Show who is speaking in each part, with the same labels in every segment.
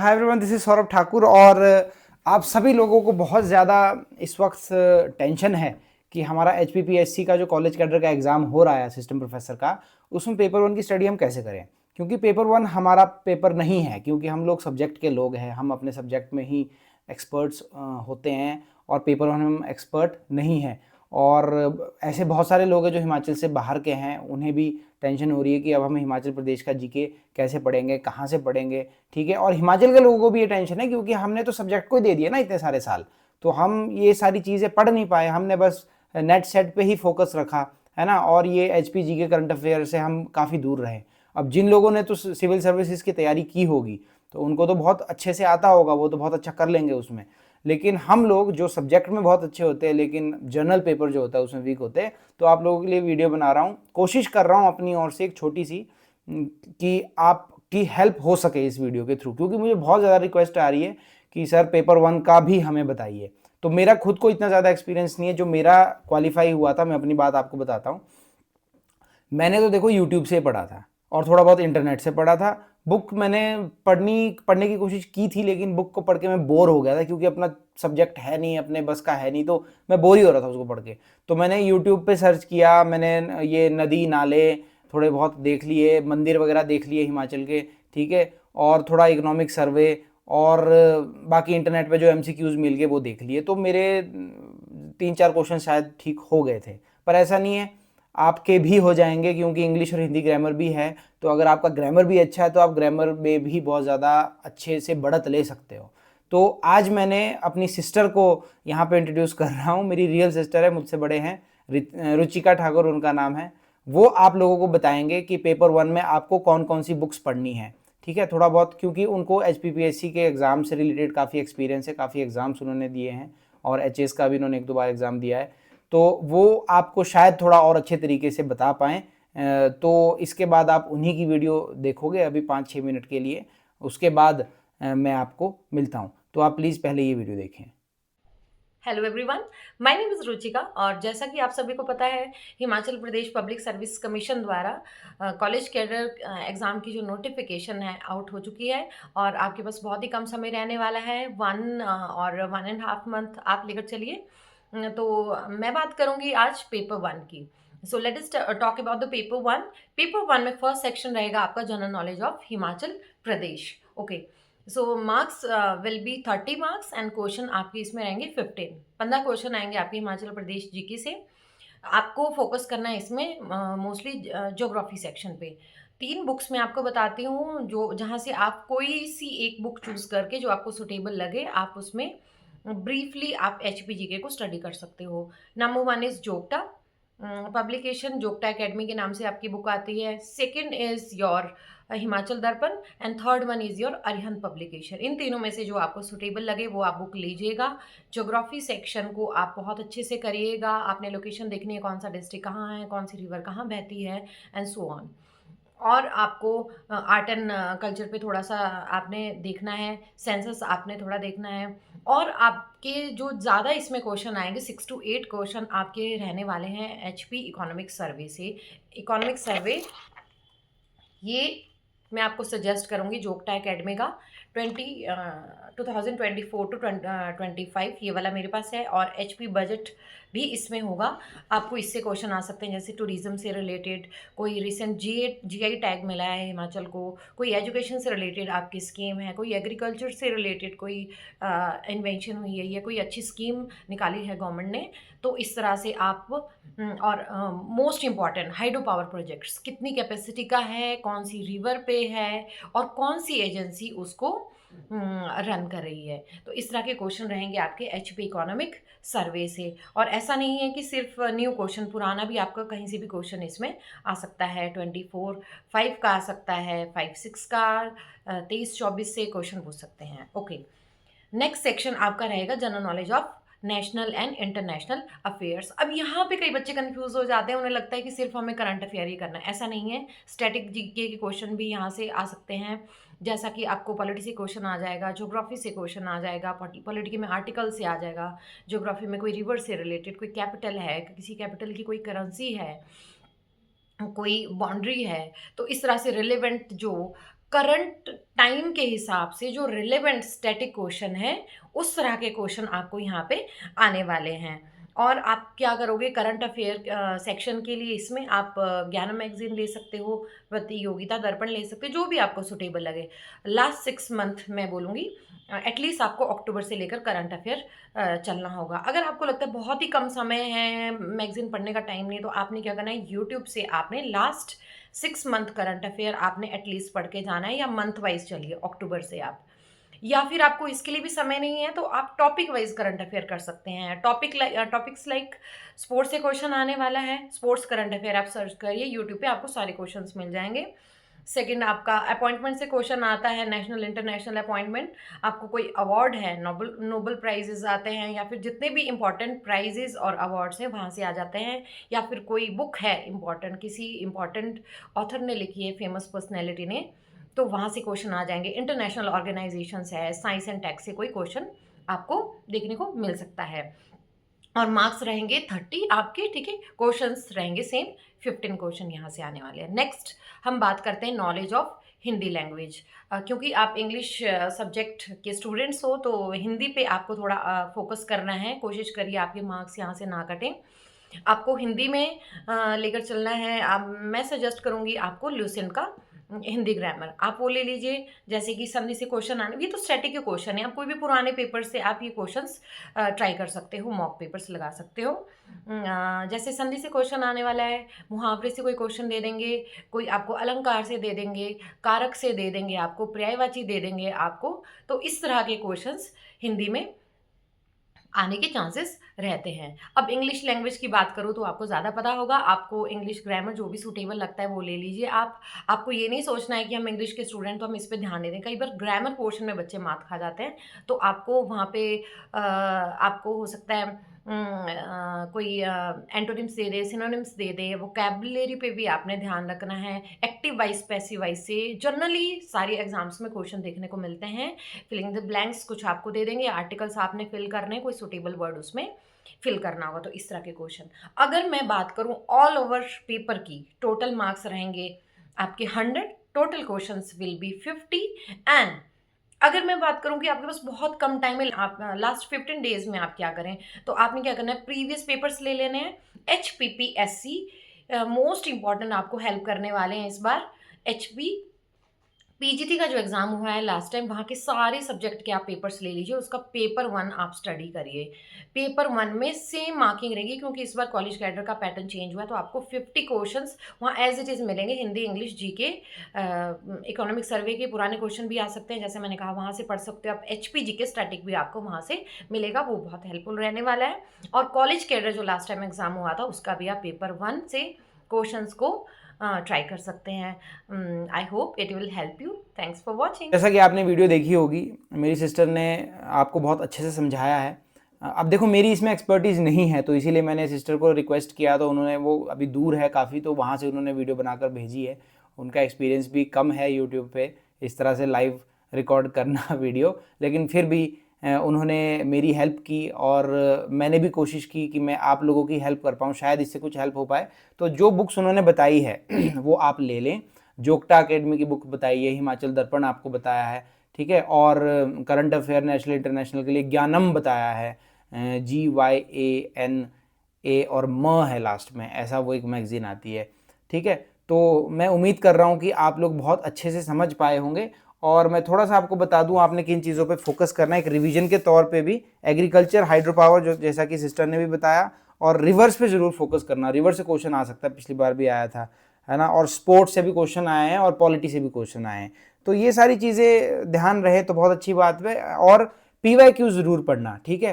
Speaker 1: Hi everyone, this is Saurabh Thakur. और आप सभी लोगों को बहुत ज़्यादा इस वक्त टेंशन है कि हमारा HPPSC का जो कॉलेज कैडर का एग्ज़ाम हो रहा है असिस्टेंट प्रोफेसर का, उसमें पेपर वन की स्टडी हम कैसे करें। क्योंकि पेपर वन हमारा पेपर नहीं है, क्योंकि हम लोग सब्जेक्ट के लोग हैं, हम अपने सब्जेक्ट में ही एक्सपर्ट्स होते हैं और पेपर वन में हम एक्सपर्ट नहीं हैं। और ऐसे बहुत सारे लोग हैं जो हिमाचल से बाहर के हैं, उन्हें भी टेंशन हो रही है कि अब हम हिमाचल प्रदेश का जीके कैसे पढ़ेंगे, कहाँ से पढ़ेंगे। ठीक है, और हिमाचल के लोगों को भी ये टेंशन है क्योंकि हमने तो सब्जेक्ट को ही दे दिया ना इतने सारे साल, तो हम ये सारी चीज़ें पढ़ नहीं पाए, हमने बस नेट सेट पे ही फोकस रखा है ना। और ये HP जी के करंट अफेयर से हम काफ़ी दूर रहे। अब जिन लोगों ने तो सिविल सर्विसेज की तैयारी की होगी तो उनको तो बहुत अच्छे से आता होगा, वो तो बहुत अच्छा कर लेंगे उसमें। लेकिन हम लोग जो सब्जेक्ट में बहुत अच्छे होते हैं लेकिन जनरल पेपर जो होता है उसमें वीक होते हैं, तो आप लोगों के लिए वीडियो बना रहा हूँ। कोशिश कर रहा हूँ अपनी ओर से एक छोटी सी कि आपकी हेल्प हो सके इस वीडियो के थ्रू, क्योंकि मुझे बहुत ज़्यादा रिक्वेस्ट आ रही है कि सर पेपर वन का भी हमें बताइए। तो मेरा खुद को इतना ज़्यादा एक्सपीरियंस नहीं है, जो मेरा क्वालिफाई हुआ था, मैं अपनी बात आपको बताता हूँ। मैंने तो देखो यूट्यूब से पढ़ा था और थोड़ा बहुत इंटरनेट से पढ़ा था। बुक मैंने पढ़ने की कोशिश की थी, लेकिन बुक को पढ़ के मैं बोर हो गया था, क्योंकि अपना सब्जेक्ट है नहीं, अपने बस का है नहीं, तो मैं बोर ही हो रहा था उसको पढ़ के। तो मैंने यूट्यूब पे सर्च किया, मैंने ये नदी नाले थोड़े बहुत देख लिए, मंदिर वगैरह देख लिए हिमाचल के, ठीक है, और थोड़ा इकोनॉमिक सर्वे, और बाकी इंटरनेट पे जो MCQs मिल गए वो देख लिए। तो मेरे 3-4 क्वेश्चन शायद ठीक हो गए थे, पर ऐसा नहीं है, आपके भी हो जाएंगे, क्योंकि इंग्लिश और हिंदी ग्रामर भी है। तो अगर आपका ग्रामर भी अच्छा है तो आप ग्रामर में भी बहुत ज़्यादा अच्छे से बढ़त ले सकते हो। तो आज मैंने अपनी सिस्टर को यहाँ पे इंट्रोड्यूस कर रहा हूँ। मेरी रियल सिस्टर है, मुझसे बड़े हैं, रुचिका ठाकुर उनका नाम है। वो आप लोगों को बताएंगे कि पेपर वन में आपको कौन कौन सी बुक्स पढ़नी है। ठीक है, थोड़ा बहुत, क्योंकि उनको HPPSC के एग्ज़ाम से रिलेटेड काफ़ी एक्सपीरियंस है, काफ़ी एग्ज़ाम्स उन्होंने दिए हैं, और HS का भी उन्होंने 1-2 बार एग्ज़ाम दिया है। तो वो आपको शायद थोड़ा और अच्छे तरीके से बता पाएँ। तो इसके बाद आप उन्हीं की वीडियो देखोगे अभी 5-6 मिनट के लिए, उसके बाद मैं आपको मिलता हूँ। तो आप प्लीज़ पहले ये वीडियो देखें।
Speaker 2: Hello everyone, my name is Ruchika. और जैसा कि आप सभी को पता है, Himachal Pradesh public service commission द्वारा कॉलेज कैडर एग्ज़ाम की जो नोटिफिकेशन है आउट हो चुकी है, और आपके पास बहुत ही कम समय रहने वाला है, 1.5 मंथ आप लेकर चलिए। तो मैं बात करूंगी आज पेपर वन की। So let us talk about the paper one. Paper one में फर्स्ट सेक्शन रहेगा आपका general knowledge of Himachal Pradesh. Okay, so marks will be 30 marks and question आपके इसमें रहेंगे 15 क्वेश्चन आएंगे आपके हिमाचल प्रदेश जीके से। आपको फोकस करना है इसमें मोस्टली ज्योग्राफी सेक्शन पे। 3 बुक्स मैं आपको बताती हूँ, जो जहाँ से आप कोई सी एक बुक चूज करके जो आपको सुटेबल लगे आप उसमें ब्रीफली आप HPGK को स्टडी कर सकते हो। नंबर 1 इज जोगटा पब्लिकेशन, जोगटा एकेडमी के नाम से आपकी बुक आती है। Second is your Himachal Darpan and third one is your Arihant publication. इन तीनों में से जो आपको सुटेबल लगे वो आप बुक लीजिएगा। ज्योग्राफी सेक्शन को आप बहुत अच्छे से करिएगा। आपने लोकेशन देखनी है, कौन सा डिस्ट्रिक्ट कहाँ है, कौन सी रिवर कहाँ बहती है, एंड सो ऑन। और आपको आर्ट एंड कल्चर पे थोड़ा सा आपने देखना है, सेंसस आपने थोड़ा देखना है। और आपके जो ज़्यादा इसमें क्वेश्चन आएंगे, 6 to 8 क्वेश्चन आपके रहने वाले हैं HP इकोनॉमिक सर्वे से। इकोनॉमिक सर्वे ये मैं आपको सजेस्ट करूँगी जोगटा एकेडमी का। 2024 to 25 ये वाला मेरे पास है, और HP बजट भी इसमें होगा। आपको इससे क्वेश्चन आ सकते हैं, जैसे टूरिज्म से रिलेटेड, कोई रिसेंट GI टैग मिला है हिमाचल को, कोई एजुकेशन से रिलेटेड आपकी स्कीम है, कोई एग्रीकल्चर से रिलेटेड कोई इन्वेंशन हुई है, या कोई अच्छी स्कीम निकाली है गवर्नमेंट ने। तो इस तरह से आप और most important hydro power projects कितनी कैपेसिटी का है, कौन सी रिवर पे है, और कौन सी एजेंसी उसको रन कर रही है। तो इस तरह के क्वेश्चन रहेंगे आपके HP इकोनॉमिक सर्वे से। और ऐसा नहीं है कि सिर्फ न्यू क्वेश्चन, पुराना भी आपका कहीं से भी क्वेश्चन इसमें आ सकता है। 24-5 का आ सकता है, 5-6 का, 23-24 से क्वेश्चन पूछ सकते हैं। ओके, नेक्स्ट सेक्शन आपका रहेगा general knowledge of national and international affairs. अब यहाँ पे कई बच्चे कंफ्यूज हो जाते हैं, उन्हें लगता है कि सिर्फ हमें करंट अफेयर ही करना है। ऐसा नहीं है, स्टैटिक जीके के क्वेश्चन भी यहाँ से आ सकते हैं। जैसा कि आपको पॉलिटी से क्वेश्चन आ जाएगा, ज्योग्राफी से क्वेश्चन आ जाएगा, पॉलिटी में आर्टिकल से आ जाएगा, ज्योग्राफी में कोई रिवर से रिलेटेड, कोई कैपिटल है, किसी कैपिटल की कोई करेंसी है, कोई बाउंड्री है। तो इस तरह से रिलेवेंट जो करंट टाइम के हिसाब से जो रिलेवेंट स्टैटिक क्वेश्चन है उस तरह के क्वेश्चन आपको यहाँ पे आने वाले हैं। और आप क्या करोगे, करंट अफेयर सेक्शन के लिए इसमें आप ज्ञान मैगजीन ले सकते हो, प्रतियोगिता दर्पण ले सकते हो, जो भी आपको सुटेबल लगे। लास्ट 6 मंथ मैं बोलूँगी एटलीस्ट आपको अक्टूबर से लेकर करंट अफेयर चलना होगा। अगर आपको लगता है बहुत ही कम समय है, मैगजीन पढ़ने का टाइम नहीं, तो आपने क्या करना है, यूट्यूब से आपने लास्ट 6 मंथ करंट अफेयर आपने एटलीस्ट पढ़ के जाना है, या मंथ वाइज चलिए अक्टूबर से आप। या फिर आपको इसके लिए भी समय नहीं है तो आप टॉपिक वाइज करंट अफेयर कर सकते हैं। टॉपिक्स लाइक स्पोर्ट्स से क्वेश्चन आने वाला है, स्पोर्ट्स करंट अफेयर आप सर्च करिए यूट्यूब पे, आपको सारे क्वेश्चंस मिल जाएंगे। सेकंड, आपका अपॉइंटमेंट से क्वेश्चन आता है, नेशनल इंटरनेशनल अपॉइंटमेंट, आपको कोई अवार्ड है, नोबल नोबल प्राइजेस आते हैं, या फिर जितने भी इंपॉर्टेंट प्राइजेस और अवार्ड्स हैं वहाँ से आ जाते हैं। या फिर कोई बुक है इंपॉर्टेंट, किसी इंपॉर्टेंट ऑथर ने लिखी है, फेमस पर्सनैलिटी ने, तो वहाँ से क्वेश्चन आ जाएंगे। इंटरनेशनल ऑर्गेनाइजेशंस है, साइंस एंड टेक से कोई क्वेश्चन आपको देखने को मिल सकता है। और मार्क्स रहेंगे 30 आपके, ठीक है। क्वेश्चंस रहेंगे सेम, 15 क्वेश्चन यहाँ से आने वाले हैं। नेक्स्ट हम बात करते हैं नॉलेज ऑफ हिंदी लैंग्वेज। क्योंकि आप इंग्लिश सब्जेक्ट के स्टूडेंट्स हो तो हिंदी पे आपको थोड़ा फोकस करना है। कोशिश करिए आपके मार्क्स यहाँ से ना कटें। आपको हिंदी में लेकर चलना है। मैं सजेस्ट करूँगी आपको ल्यूसेंट का हिंदी ग्रामर, आप वो ले लीजिए। जैसे कि संधि से क्वेश्चन आने, ये तो स्टैटिक के क्वेश्चन है, आप कोई भी पुराने पेपर से आप ये क्वेश्चंस ट्राई कर सकते हो, मॉक पेपर्स लगा सकते हो। जैसे संधि से क्वेश्चन आने वाला है, मुहावरे से कोई क्वेश्चन दे देंगे, कोई आपको अलंकार से दे देंगे, कारक से दे देंगे, आपको पर्यायवाची दे देंगे आपको। तो इस तरह के क्वेश्चंस हिंदी में आने के चांसेस रहते हैं। अब इंग्लिश लैंग्वेज की बात करूँ तो आपको ज़्यादा पता होगा, आपको इंग्लिश ग्रामर जो भी सूटेबल लगता है वो ले लीजिए आप। आपको ये नहीं सोचना है कि हम इंग्लिश के स्टूडेंट तो हम इस पे ध्यान दे दें। कई बार ग्रामर पोर्शन में बच्चे मात खा जाते हैं, तो आपको वहाँ पे आपको हो सकता है कोई एंटोनिम्स दे दे, सिनोनिम्स दे दे, वोकैबुलरी पे भी आपने ध्यान रखना है। एक्टिव वाइज पैसिव वाइज से जनरली सारी एग्जाम्स में क्वेश्चन देखने को मिलते हैं। फिलिंग द ब्लैंक्स कुछ आपको दे देंगे, आर्टिकल्स आपने फिल करने, कोई सुटेबल वर्ड उसमें फिल करना होगा, तो इस तरह के क्वेश्चन। अगर मैं बात करूं ऑल ओवर पेपर की, टोटल मार्क्स रहेंगे आपके 100, total questions will be 50। And अगर मैं बात करूं कि आपके पास बहुत कम टाइम है, आप लास्ट 15 डेज में आप क्या करें, तो आपने क्या करना है, प्रीवियस पेपर्स ले लेने हैं। HPPSC मोस्ट इंपॉर्टेंट आपको हेल्प करने वाले हैं इस बार। PGT का जो एग्ज़ाम हुआ है लास्ट टाइम, वहाँ के सारे सब्जेक्ट के आप पेपर्स ले लीजिए, उसका पेपर 1 आप स्टडी करिए। पेपर 1 में सेम मार्किंग रहेगी, क्योंकि इस बार कॉलेज कैडर का पैटर्न चेंज हुआ है, तो आपको 50 क्वेश्चंस वहाँ एज इट इज़ मिलेंगे। Hindi, English, GK, economic survey के पुराने क्वेश्चन भी आ सकते हैं, जैसे मैंने कहा वहाँ से पढ़ सकते हो आप। HP GK स्टैटिक भी आपको वहाँ से मिलेगा, वो बहुत हेल्पफुल रहने वाला है। और कॉलेज कैडर जो लास्ट टाइम एग्ज़ाम हुआ था उसका भी आप पेपर 1 से क्वेश्चंस को ट्राई कर सकते हैं। I hope it will help you. Thanks for watching.
Speaker 1: जैसा कि आपने वीडियो देखी होगी, मेरी सिस्टर ने आपको बहुत अच्छे से समझाया है। अब देखो, मेरी इसमें एक्सपर्टीज़ नहीं है, तो इसीलिए मैंने सिस्टर को रिक्वेस्ट किया, तो उन्होंने, वो अभी दूर है काफ़ी, तो वहाँ से उन्होंने वीडियो बनाकर भेजी है। उनका एक्सपीरियंस भी कम है यूट्यूब पे इस तरह से लाइव रिकॉर्ड करना वीडियो, लेकिन फिर भी उन्होंने मेरी हेल्प की, और मैंने भी कोशिश की कि मैं आप लोगों की हेल्प कर पाऊँ, शायद इससे कुछ हेल्प हो पाए। तो जो बुक्स उन्होंने बताई है वो आप ले लें। जोग्टा अकेडमी की बुक बताई है, हिमाचल दर्पण आपको बताया है, ठीक है, और करंट अफेयर नेशनल इंटरनेशनल के लिए ज्ञानम बताया है, GYANA और म है लास्ट में, ऐसा वो एक मैगज़ीन आती है, ठीक है। तो मैं उम्मीद कर रहा हूँ कि आप लोग बहुत अच्छे से समझ पाए होंगे। और मैं थोड़ा सा आपको बता दूं आपने किन चीज़ों पे फोकस करना है, एक रिवीजन के तौर पे भी एग्रीकल्चर, हाइड्रो पावर, जो जैसा कि सिस्टर ने भी बताया, और रिवर्स पे ज़रूर फोकस करना। रिवर्स से क्वेश्चन आ सकता है, पिछली बार भी आया था, है ना, और स्पोर्ट्स से भी क्वेश्चन आए हैं, और पॉलिटी से भी क्वेश्चन आए हैं। तो ये सारी चीज़ें ध्यान रहे तो बहुत अच्छी बात है। और PYQ ज़रूर पढ़ना, ठीक है,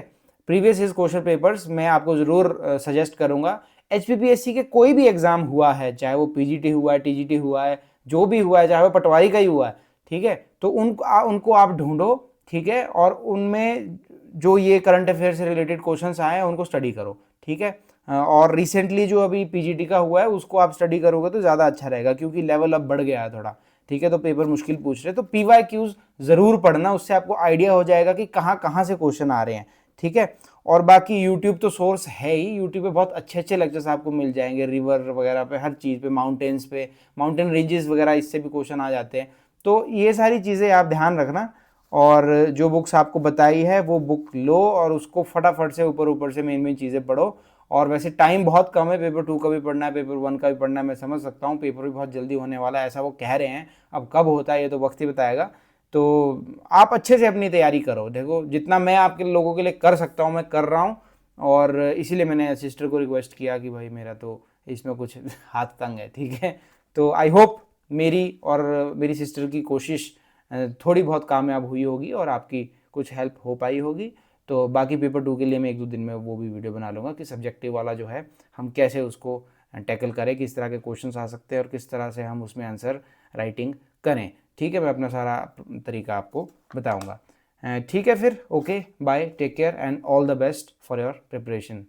Speaker 1: प्रीवियस ईयर क्वेश्चन पेपर्स मैं आपको ज़रूर सजेस्ट करूँगा। HPPSC के कोई भी एग्ज़ाम हुआ है, चाहे वो PGT हुआ है, TGT हुआ है, जो भी हुआ है, चाहे वो पटवारी का ही हुआ है, ठीक है, तो उनको आप ढूंढो, ठीक है, और उनमें जो ये करंट अफेयर से रिलेटेड क्वेश्चंस आए हैं उनको स्टडी करो, ठीक है। और रिसेंटली जो अभी PGT का हुआ है उसको आप स्टडी करोगे तो ज़्यादा अच्छा रहेगा, क्योंकि लेवल अब बढ़ गया है थोड़ा, ठीक है, तो पेपर मुश्किल पूछ रहे, तो PYQs ज़रूर पढ़ना, उससे आपको आइडिया हो जाएगा कि कहाँ कहाँ से क्वेश्चन आ रहे हैं, ठीक है। और बाकी यूट्यूब तो सोर्स है ही, यूट्यूब पे बहुत अच्छे अच्छे लेक्चर्स आपको मिल जाएंगे, रिवर वगैरह पे, हर चीज़ पे, माउंटेन्स पे, माउंटेन रेंजेस वगैरह, इससे भी क्वेश्चन आ जाते हैं। तो ये सारी चीज़ें आप ध्यान रखना, और जो बुक्स आपको बताई है वो बुक लो और उसको फटाफट से ऊपर ऊपर से मेन मेन चीज़ें पढ़ो। और वैसे टाइम बहुत कम है, पेपर 2 का भी पढ़ना है, पेपर 1 का भी पढ़ना है, मैं समझ सकता हूँ, पेपर भी बहुत जल्दी होने वाला है ऐसा वो कह रहे हैं। अब कब होता है ये तो वक्त ही बताएगा। तो आप अच्छे से अपनी तैयारी करो, देखो जितना मैं आपके लोगों के लिए कर सकता हूँ मैं कर रहा हूँ, और इसीलिए मैंने सिस्टर को रिक्वेस्ट किया कि भाई मेरा तो इसमें कुछ हाथ तंग है, ठीक है। तो आई होप मेरी और मेरी सिस्टर की कोशिश थोड़ी बहुत कामयाब हुई होगी और आपकी कुछ हेल्प हो पाई होगी। तो बाकी पेपर 2 के लिए मैं 1-2 दिन में वो भी वीडियो बना लूँगा कि सब्जेक्टिव वाला जो है हम कैसे उसको टैकल करें, किस तरह के क्वेश्चंस आ सकते हैं और किस तरह से हम उसमें आंसर राइटिंग करें, ठीक है। मैं अपना सारा तरीका आपको बताऊँगा, ठीक है। फिर okay, bye, take care and all the best for your preparation.